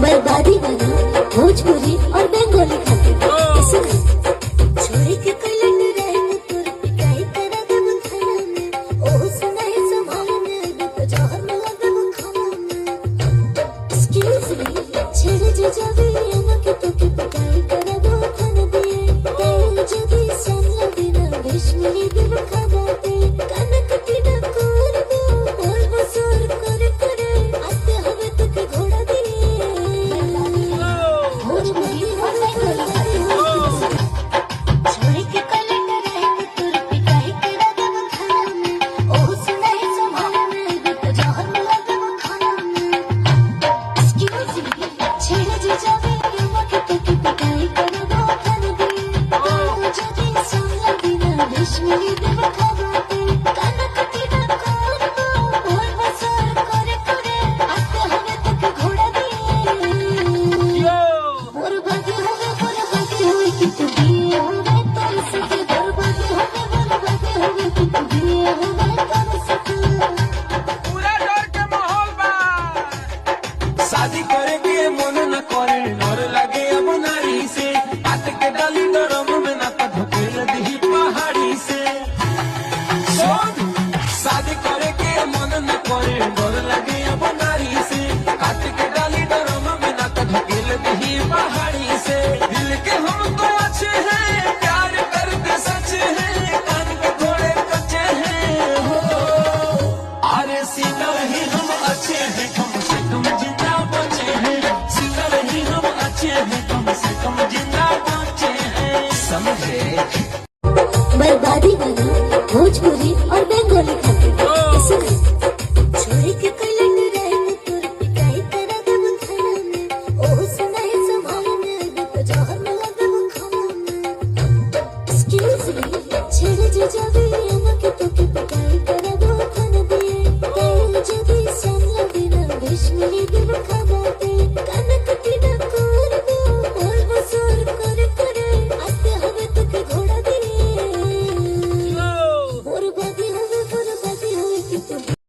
बर्बादी बना भोजपुरी और बंगाली खाते छोड़ी के कोई लड़ रहे में तुर पिटाई करा दे वो खाना में ओ सुनाई संभाल में तो जहर में लगा वो खाना में एक्सक्यूज मी छेड़े जो जावे ना के तो के पिटाई करा दो खाना दिए तेल जो भी सामला बिना विश मिली दे वो खाना दे कनक तीना कोर दो बोल वो सोर करे करे आते हवे तो के घोड़ा दिए शादी करे के मन न करे डर लगे अब नारी से बात के डाली डरम में ना तो ढकेल दी पहाड़ी से शादी करे के मन न करे डर लगे अब नारी से बात के डाली डरम में ना तो ढकेल दी पहाड़ी से दिल के हमको अच्छे हैं प्यार करते सच है कान के थोड़े कच्चे हैं हो अरे सीधा ही हम अच्छे हैं कम से कम जिंदा बचे हैं सीधा ही हम अच्छे हैं कम से कम जिंदा बचे हैं समझे बर्बादी बना भोजपुरी और बंगाली खाते छोड़ी के कोई लड़ रहे में तुर पिटाई करा दे वो खाना में ओ सुनाई संभाल में तो जहर में लगा वो खाना में एक्सक्यूज मी छेड़े जो जावे ना के तो के पिटाई करा दो खाना दिए तेल जो भी सामला बिना विश मिली दे वो खाना